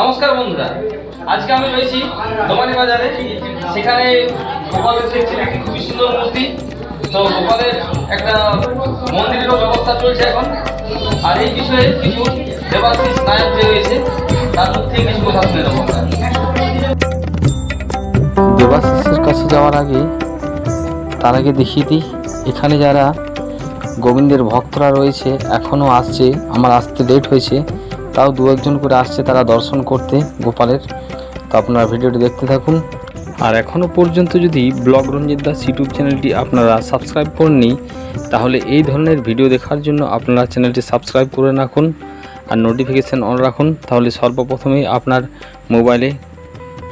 নমস্কার বন্ধুরা, আজকে আমি রয়েছি দোমানি বাজারে। সেখানে গোপালের দেখছেন একটি খুবই সুন্দর মূর্তি। তো গোপালের একটা মন্দিরেরও ব্যবস্থা চলছে এখন। আর এই বিষয়ে কিছু দেবাশিস নায়ক যে রয়েছে তার মুখ থেকে কিছু কথা শুনে দেবো। দেবাশিসের কাছে যাওয়ার আগে তার আগে দেখিয়ে দিই, এখানে যারা গোবিন্দের ভক্তরা রয়েছে এখনও আসছে। আমার আসতে লেট হয়েছে, তাও দু একজন করে আসছে তারা দর্শন করতে গোপালের। তো আপনারা ভিডিওটি দেখতে থাকুন। আর এখনও পর্যন্ত যদি ব্লগ রঞ্জিত দাস ইউটিউব চ্যানেলটি আপনারা সাবস্ক্রাইব করেননি, তাহলে এই ধরনের ভিডিও দেখার জন্য আপনারা চ্যানেলটি সাবস্ক্রাইব করে রাখুন আর নোটিফিকেশান অন রাখুন। তাহলে সর্বপ্রথমেই আপনার মোবাইলে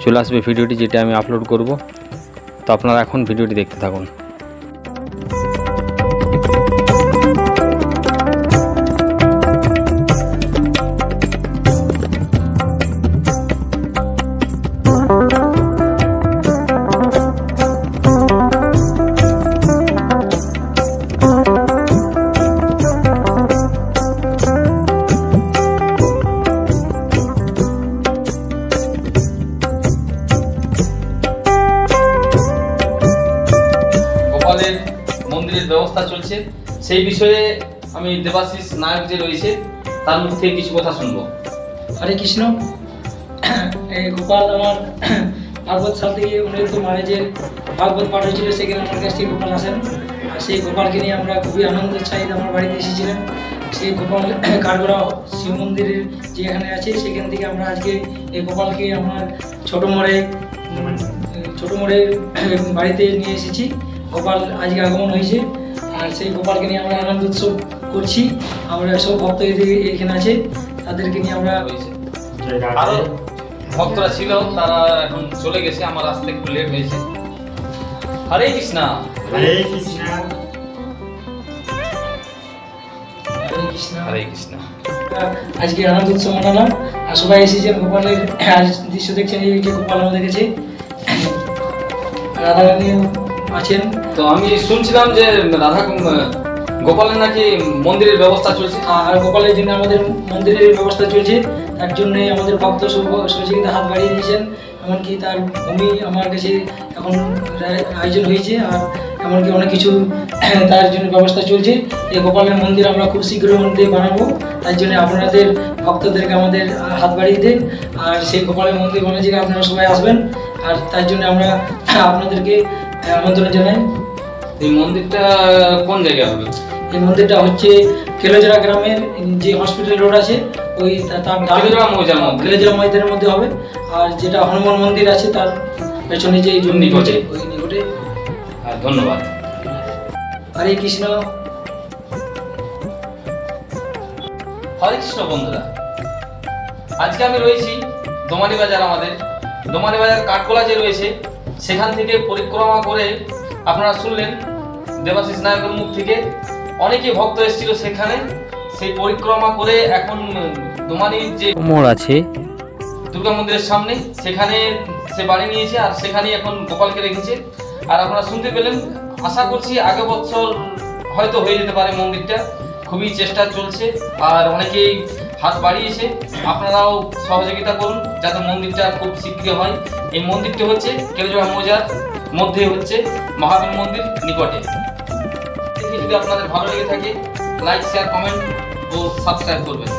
চলে আসবে ভিডিওটি যেটা আমি আপলোড করব। তো আপনারা এখন ভিডিওটি দেখতে থাকুন। গোপালের মন্দিরের ব্যবস্থা চলছে, সেই বিষয়ে আমি দেবাশিস নায়ক যে রয়েছে তার মুখ থেকে কিছু কথা শুনবো। হরে কৃষ্ণ। গোপাল আমার ভাগবত সাল থেকে উনি তো মহারাজের ভাগবত পাঠ হয়েছিল, সেখানে আমার কাছ থেকে গোপাল আসেন। আর সেই গোপালকে নিয়ে আমরা খুবই আনন্দ চাহিদা আমার বাড়িতে এসেছিলেন। সেই গোপাল কাঠগড়া শিব মন্দিরের যেখানে আছে সেখান থেকে আমরা আজকে এই গোপালকে আমার ছোট মোড়ে বাড়িতে নিয়ে এসেছি। গোপাল আজকে আগমন হয়েছে, আর সেই গোপালকে নিয়ে আমরা আনন্দ উৎসব করছি। আমরা সব ভক্ত এখানে আছে, তাদেরকে নিয়ে আমরা আরো ভক্তরা ছিল, তারা এখন চলে গেছে, আমার আসতে একটু লেট হয়েছে। হরে কৃষ্ণ। হরে কৃষ্ণ। হরে কৃষ্ণ। হরে কৃষ্ণ। আজকে আনন্দ উৎসব মানালাম, আর সবাই এসেছেন। গোপালের আজ দৃশ্য দেখছেন, এই যে গোপাল আমাদের কাছে রাধারানী আছেন। তো আমি শুনছিলাম যে গোপালের নাকি মন্দিরের ব্যবস্থা চলছে। আর গোপালের জন্য আমাদের মন্দিরের ব্যবস্থা চলছে, তার জন্য আমাদের ভক্ত সহযোগিতা হাত বাড়িয়ে দিয়েছেন। এমনকি তার ভূমি আমার কাছে এখন আয়োজন হয়েছে, আর এমনকি অনেক কিছু তার জন্য ব্যবস্থা চলছে। এই গোপালের মন্দির আমরা খুব শীঘ্রই মধ্যে বানাবো, তার জন্য আপনাদের ভক্তদেরকে আমাদের হাত বাড়িয়ে দেন। আর সেই গোপালের মন্দির বানাচ্ছি, আপনারা সবাই আসবেন, আর তার জন্য আমরা আপনাদেরকে আমন্ত্রণ জানাই। এই মন্দিরটা কোন জায়গায় হবে? এই মন্দিরটা হচ্ছে কেলোজরা গ্রামের যে হসপিটাল রোড আছে, ওই তার কেলোজরা ময়দানের মধ্যে হবে। আর যেটা হনুমান মন্দির আছে তার পেছনে যে নিকটে, ওই নিকটে। ধন্যবাদ। হরে কৃষ্ণ। হরে কৃষ্ণ বন্ধুরা, আজকে আমি রয়েছি দোমানি বাজার। আমাদের দোমানি বাজার কাঠগোলা যে রয়েছে সেখান থেকে পরিক্রমা করে আপনারা শুনলেন দেবাশিস নায়কের মুখ থেকে অনেকে ভক্ত এসেছিল সেখানে। সেই পরিক্রমা করে এখন দোমানির যে মোড় আছে দুর্গা মন্দিরের সামনে, সেখানে সে বাড়ি নিয়েছে, আর সেখানেই এখন গোপালকে রেখেছে। আর আপনারা শুনতে পেলেন, আশা করছি আগের বছর হয়তো হয়ে যেতে পারে মন্দিরটা। খুবই চেষ্টা চলছে, আর অনেকেই হাত বাড়িয়েছে। আপনারাও সহযোগিতা করুন যাতে মন্দিরটা খুব শীঘ্র হয়। এই মন্দিরটি হচ্ছে কেলোজরা মৌজার মধ্যে হচ্ছে মহাবীর মন্দির নিকটে। যদি আপনাদের ভালো লেগে থাকে, লাইক, শেয়ার, কমেন্ট ও সাবস্ক্রাইব করবেন।